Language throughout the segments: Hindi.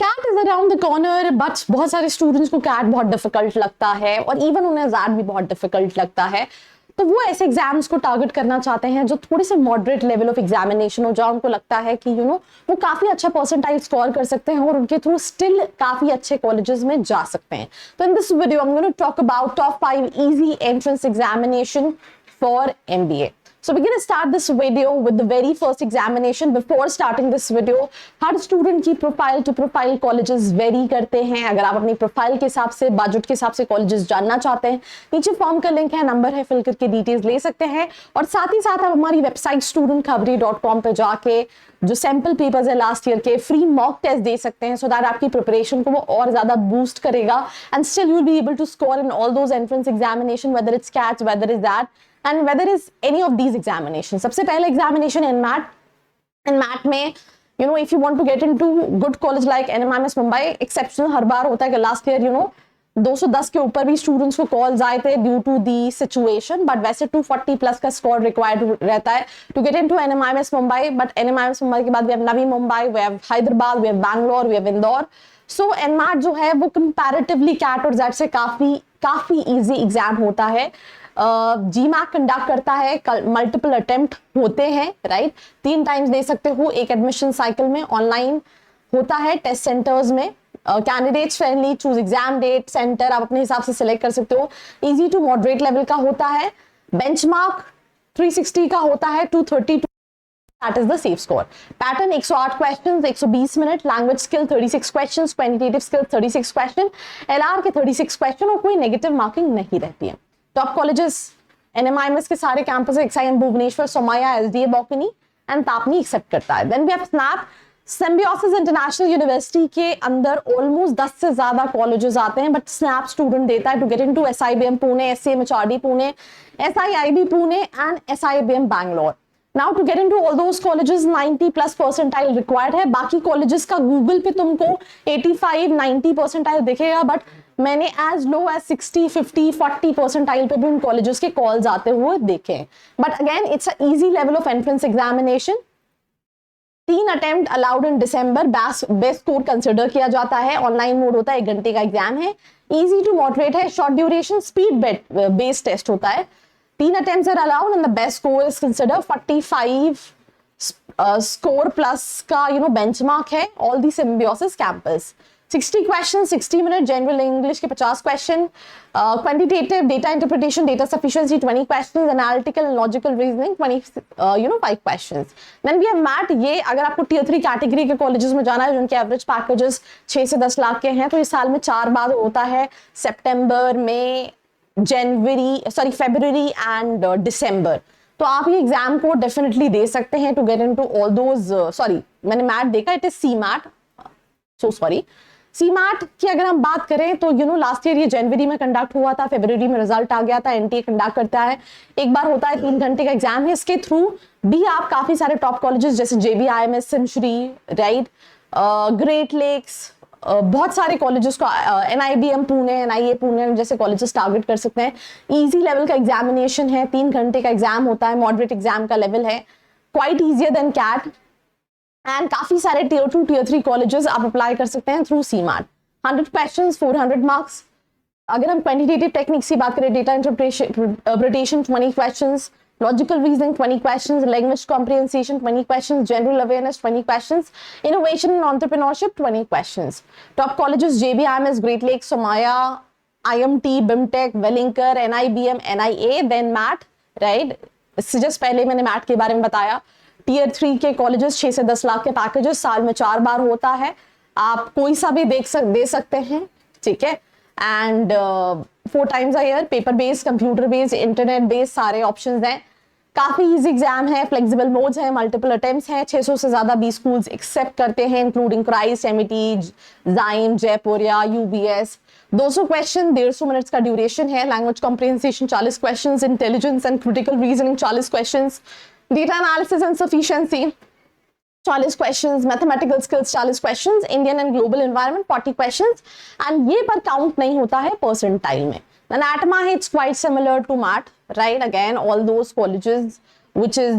Cat is around the corner, but बहुत सारे स्टूडेंट्स को कैट बहुत डिफिकल्ट लगता है और इवन उन्हें जैट भी बहुत डिफिकल्ट लगता है। तो वो ऐसे एग्जाम्स को टारगेट करना चाहते हैं जो थोड़े से मॉडरेट लेवल ऑफ एग्जामिनेशन हो, जहाँ उनको लगता है कि वो काफी अच्छा परसेंटाइल स्कोर कर सकते हैं और उनके थ्रू स्टिल काफी अच्छे कॉलेजेस में जा सकते हैं। तो in this video I am going to talk about top 5 easy entrance examination for MBA. So we're going to start this video with the very first examination. Before starting this video, हर स्टूडेंट की profile to profile colleges vary करते हैं। अगर आप अपनी प्रोफाइल के हिसाब से, बजट के हिसाब से कॉलेजेस जानना चाहते हैं, नीचे फॉर्म का लिंक है, नंबर है, फिल करके डिटेल्स ले सकते हैं। और साथ ही साथ आप हमारी वेबसाइट studentkhbari.com पे जाके जो सैंपल पेपर्स है लास्ट ईयर के, फ्री मॉक टेस्ट दे सकते हैं, सो दैट आपकी प्रिपरेशन को वो और ज्यादा बूस्ट करेगा and still you will be able to score in all those entrance examination, whether it's CATs, whether is that and whether is any of these examinations. सबसे पहले examination in MAT में if you want to get into good college like NMIMS Mumbai, exceptional हर बार होता है कि last year 210 के ऊपर भी स्टूडेंट्स को कॉल्स आए थे due to the situation, but वैसे 240 प्लस का स्कोर रिक्वायर्ड रहता है to get into NMIMS Mumbai. But NMIMS Mumbai के बाद we have Navi Mumbai, we have Hyderabad, we have Bangalore, we have Indore. So NMAT जो है वो कंपैरेटिवली कैट और जेट से काफी इजी एग्जाम होता है. GMAT कंडक्ट करता है, मल्टीपल अटेम्प्ट होते हैं, राइट, 3 टाइम्स दे सकते हो एक एडमिशन साइकिल में. ऑनलाइन होता है टेस्ट सेंटर्स में, candidates friendly, choose exam date, centre आप अपने हिसाब से सिलेक्ट कर सकते हो. इजी टू मॉडरेट लेवल का होता है. बेंचमार्क 360 का होता है, 232 that is the safe score. Pattern 108 questions, 120 minute. Language skill 36 questions, quantitative skill 36 question, LR के 36 question और कोई नेगेटिव मार्किंग नहीं रहती है. टॉप कॉलेजेस NMIMS के सारे campus, XIM Bhubaneswar, Somaiya, SDA Bocconi and TAPMI accept करता है. Then we have SNAP, Symbiosis International University के अंदर ऑलमोस्ट 10 से ज्यादा कॉलेजेस आते हैं, बट स्नैप स्टूडेंट देता है to get into SIBM Pune, SCMHRD Pune, SIIB Pune and SIBM Bangalore. Now to get into all those colleges 90 plus percentile required है. बाकी colleges का Google पे तुमको 85-90 percentile दिखेगा, बट मैंने as low as 60, 50, 40 percentile पे भी उन colleges के calls आते हुए देखे. But again it's a easy level of entrance examination. 3 attempt allowed in December. Best score consider किया जाता है. ऑनलाइन मोड होता है, 1 घंटे का एग्जाम है. इजी टू मॉडरेट है. Short duration speed based test होता है. 3 attempts are allowed and the best score is considered 45 score plus का benchmark है. All the Symbiosis campus. 60 questions, 60 minute. General English के 50 question. Quantitative data interpretation, data sufficiency 20 questions. Analytical and logical reasoning 5 questions. Then we have MAT. ये अगर आपको tier 3 category के colleges में जाना है जिनके average packages 6 से 10 लाख के हैं, तो इस साल में 4 बार होता है, सितंबर में, फरवरी एंड दिसंबर. तो आप ये एग्जाम को डेफिनेटली दे सकते हैं to get into all those. मैंने मैट देखा, इट इज CMAT. CMAT की अगर हम बात करें तो लास्ट ईयर ये जनवरी में कंडक्ट हुआ था, फरवरी में रिजल्ट आ गया था. NTA कंडक्ट करता है, एक बार होता है, 3 घंटे का एग्जाम है. इसके थ्रू भी आप काफी सारे टॉप कॉलेजेस जैसे JBIMS, सिमश्री, राइट, ग्रेट लेक्स, बहुत सारे कॉलेजेस को, NIBM पुणे, NIA पुणे जैसे कॉलेजेस टारगेट कर सकते हैं. इजी लेवल का एग्जामिनेशन है, 3 घंटे का एग्जाम होता है, मॉडरेट एग्जाम का लेवल है, quite easier than CAT. And काफी सारे tier 2, tier 3 कॉलेजेस आप अप्लाई कर सकते हैं थ्रू CMAT. 100 questions, 400 marks. अगर हम क्वांटिटेटिव टेक्निक्स की बात करें, data interpretation 20 questions, logical reasoning 20 questions, language comprehension 20 questions, general awareness 20 questions, innovation and entrepreneurship 20 questions. Top colleges JBIMS, Great Lakes, Somaya, IMT, BIMTech, Wellinger, NIBM, NIA, then MAT, right? इससे जस्ट पहले मैंने MAT के बारे में बताया. Tier 3 के कॉलेजेस 6 से 10 लाख के पैकेजेस साल में 4 बार होता है. आप कोई सा भी दे सकते हैं, ठीक है. And 4 times a year, paper based, computer based, internet based सारे ऑप्शंस हैं. काफी इजी एग्जाम है, फ्लेक्सिबल मोड्स हैं, मल्टीपल अटेम्प्ट्स हैं. 600 से ज्यादा 20 स्कूल्स एक्सेप्ट करते हैं, इंक्लूडिंग क्राइस्ट, MIT, जाइम, जयपुरिया, UBS. 200 क्वेश्चन, 150 मिनट्स का ड्यूरेशन है. Language comprehension 40 questions, intelligence and critical reasoning 40 questions, data analysis and sufficiency 40 questions, mathematical skills 40 questions, Indian and global environment 40 questions, and ये पर count नहीं होता है percentile में. Then ATMA it's quite similar to MAT, right? Again, all those colleges which is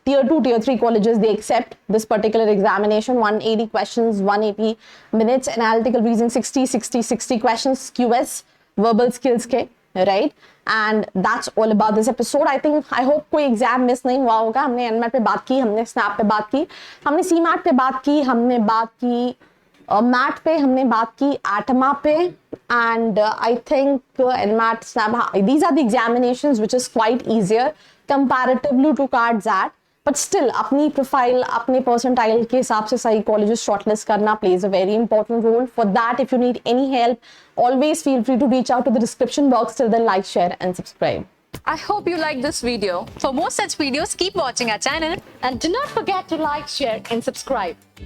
tier 2, tier 3 colleges, they accept this particular examination. 180 questions, 180 minutes, analytical reasoning 60 questions, QS, verbal skills के, right? And that's all about this episode. I hope कोई एग्जाम मिस नहीं हुआ होगा. हमने NMAT पे बात की, हमने स्नैप पे बात की, हमने CMAT पे बात की, हमने बात की मैट पे, हमने बात की ATMA पे, and I think NMAT, SNAP, these are the examinations which is quite easier comparatively to CAT-XAT, but still अपनी प्रोफाइल, अपने परसेंटाइल के हिसाब से सही कॉलेजेस शॉर्टलिस्ट करना plays a very important role. For that, if you need any help, always feel free to reach out to the description box. Till then, like, share and subscribe. I hope you liked this video. For more such videos, keep watching our channel And do not forget to like, share, and subscribe.